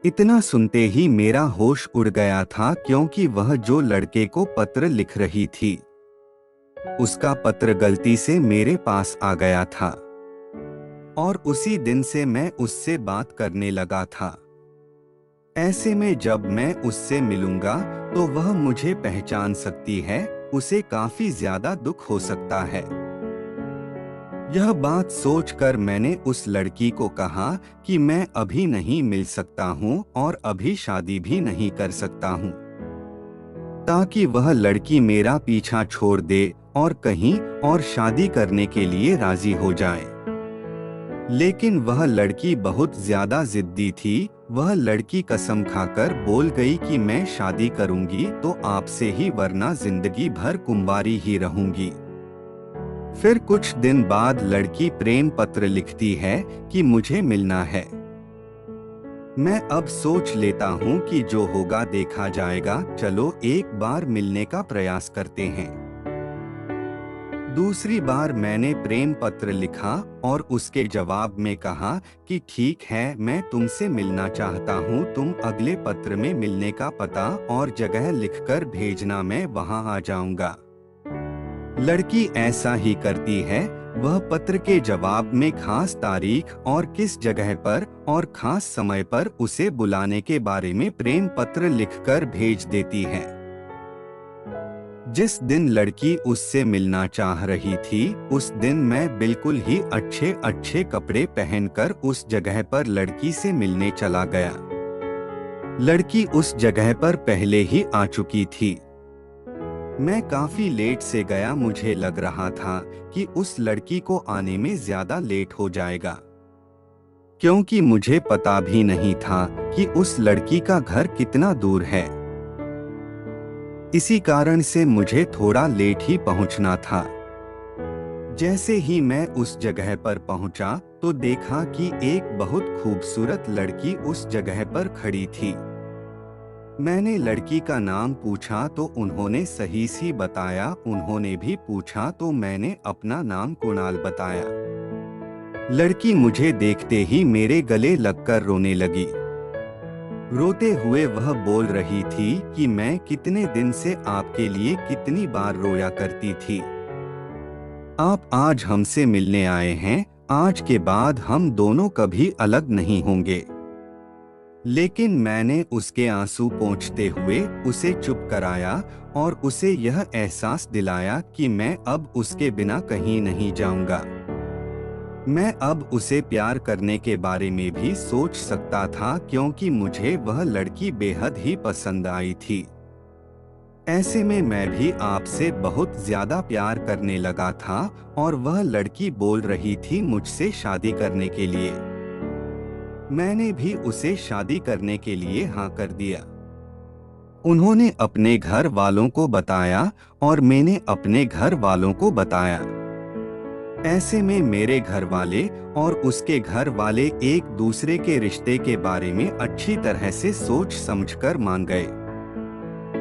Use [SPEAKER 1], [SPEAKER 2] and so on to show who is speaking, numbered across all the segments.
[SPEAKER 1] इतना सुनते ही मेरा होश उड़ गया था, क्योंकि वह जो लड़के को पत्र लिख रही थी उसका पत्र गलती से मेरे पास आ गया था और उसी दिन से मैं उससे बात करने लगा था। ऐसे में जब मैं उससे मिलूंगा तो वह मुझे पहचान सकती है, उसे काफी ज्यादा दुख हो सकता है। यह बात सोचकर मैंने उस लड़की को कहा कि मैं अभी नहीं मिल सकता हूँ और अभी शादी भी नहीं कर सकता हूँ, ताकि वह लड़की मेरा पीछा छोड़ दे और कहीं और शादी करने के लिए राजी हो जाए। लेकिन वह लड़की बहुत ज्यादा जिद्दी थी। वह लड़की कसम खाकर बोल गई कि मैं शादी करूंगी तो आपसे ही, वरना जिंदगी भर कुंवारी ही रहूंगी। फिर कुछ दिन बाद लड़की प्रेम पत्र लिखती है कि मुझे मिलना है। मैं अब सोच लेता हूँ कि जो होगा देखा जाएगा, चलो एक बार मिलने का प्रयास करते हैं। दूसरी बार मैंने प्रेम पत्र लिखा और उसके जवाब में कहा कि ठीक है, मैं तुमसे मिलना चाहता हूँ, तुम अगले पत्र में मिलने का पता और जगह लिखकर भेजना, मैं वहाँ आ जाऊंगा। लड़की ऐसा ही करती है। वह पत्र के जवाब में खास तारीख और किस जगह पर और खास समय पर उसे बुलाने के बारे में प्रेम पत्र लिखकर भेज देती है। जिस दिन लड़की उससे मिलना चाह रही थी, उस दिन मैं बिल्कुल ही अच्छे अच्छे कपड़े पहनकर उस जगह पर लड़की से मिलने चला गया। लड़की उस जगह पर पहले ही आ चुकी थी। मैं काफी लेट से गया। मुझे लग रहा था कि उस लड़की को आने में ज्यादा लेट हो जाएगा, क्योंकि मुझे पता भी नहीं था कि उस लड़की का घर कितना दूर है। इसी कारण से मुझे थोड़ा लेट ही पहुंचना था। जैसे ही मैं उस जगह पर पहुंचा तो देखा कि एक बहुत खूबसूरत लड़की उस जगह पर खड़ी थी। मैंने लड़की का नाम पूछा तो उन्होंने सही सी बताया। उन्होंने भी पूछा तो मैंने अपना नाम कुणाल बताया। लड़की मुझे देखते ही मेरे गले लगकर रोने लगी। रोते हुए वह बोल रही थी कि मैं कितने दिन से आपके लिए कितनी बार रोया करती थी। आप आज हमसे मिलने आए हैं। आज के बाद हम दोनों कभी अलग नहीं होंगे। लेकिन मैंने उसके आंसू पोंछते हुए उसे चुप कराया और उसे यह एहसास दिलाया कि मैं अब उसके बिना कहीं नहीं जाऊंगा। मैं अब उसे प्यार करने के बारे में भी सोच सकता था, क्योंकि मुझे वह लड़की बेहद ही पसंद आई थी। ऐसे में मैं भी आपसे बहुत ज्यादा प्यार करने लगा था और वह लड़की बोल रही थी मुझसे शादी करने के लिए। मैंने भी उसे शादी करने के लिए हाँ कर दिया। उन्होंने अपने घर वालों को बताया और मैंने अपने घर वालों को बताया। ऐसे में मेरे घर वाले और उसके घर वाले एक दूसरे के रिश्ते के बारे में अच्छी तरह से सोच समझकर मान गए।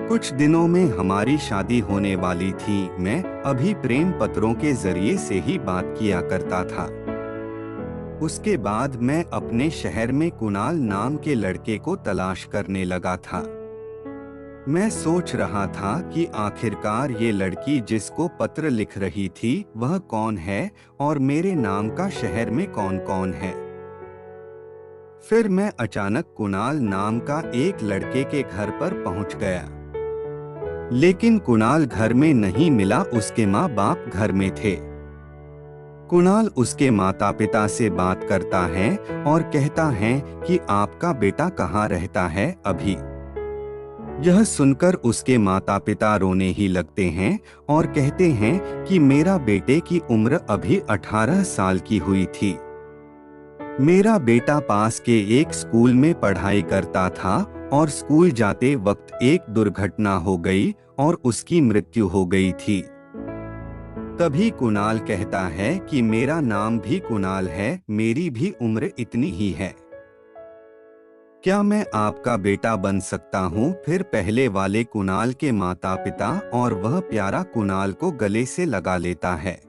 [SPEAKER 1] कुछ दिनों में हमारी शादी होने वाली थी। मैं अभी प्रेम पत्रों के जरिए से ही बात किया करता था। उसके बाद मैं अपने शहर में कुणाल नाम के लड़के को तलाश करने लगा था। मैं सोच रहा था कि आखिरकार ये लड़की जिसको पत्र लिख रही थी वह कौन है और मेरे नाम का शहर में कौन कौन है। फिर मैं अचानक कुणाल नाम का एक लड़के के घर पर पहुंच गया। लेकिन कुणाल घर में नहीं मिला। उसके माँ बाप घर में थे। कुणाल उसके माता पिता से बात करता है और कहता है कि आपका बेटा कहाँ रहता है अभी। यह सुनकर उसके माता पिता रोने ही लगते हैं और कहते हैं कि मेरा बेटे की उम्र अभी 18 साल की हुई थी। मेरा बेटा पास के एक स्कूल में पढ़ाई करता था और स्कूल जाते वक्त एक दुर्घटना हो गई और उसकी मृत्यु हो गई थी। तभी कुणाल कहता है कि मेरा नाम भी कुणाल है, मेरी भी उम्र इतनी ही है। क्या मैं आपका बेटा बन सकता हूँ? फिर पहले वाले कुणाल के माता पिता और वह प्यारा कुणाल को गले से लगा लेता है।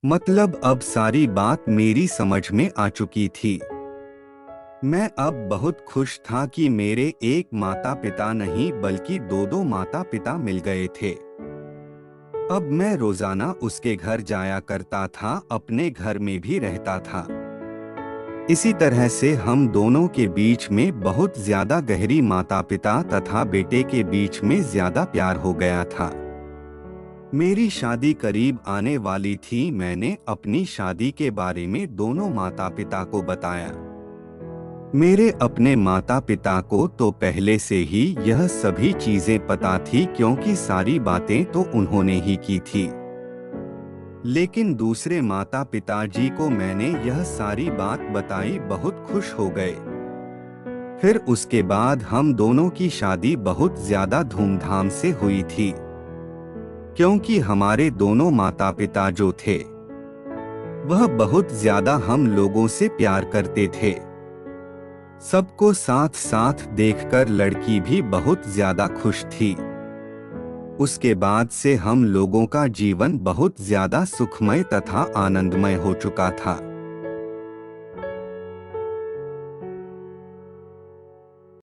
[SPEAKER 1] मतलब अब सारी बात मेरी समझ में आ चुकी थी। मैं अब बहुत खुश था कि मेरे एक माता पिता नहीं बल्कि दो दो माता पिता मिल गए थे। अब मैं रोजाना उसके घर जाया करता था, अपने घर में भी रहता था। इसी तरह से हम दोनों के बीच में बहुत ज्यादा गहरी माता पिता तथा बेटे के बीच में ज्यादा प्यार हो गया था। मेरी शादी करीब आने वाली थी। मैंने अपनी शादी के बारे में दोनों माता पिता को बताया। मेरे अपने माता पिता को तो पहले से ही यह सभी चीजें पता थी, क्योंकि सारी बातें तो उन्होंने ही की थी। लेकिन दूसरे माता पिताजी को मैंने यह सारी बात बताई, बहुत खुश हो गए। फिर उसके बाद हम दोनों की शादी बहुत ज्यादा धूमधाम से हुई थी, क्योंकि हमारे दोनों माता पिता जो थे वह बहुत ज्यादा हम लोगों से प्यार करते थे। सबको साथ साथ देखकर लड़की भी बहुत ज्यादा खुश थी। उसके बाद से हम लोगों का जीवन बहुत ज्यादा सुखमय तथा आनंदमय हो चुका था।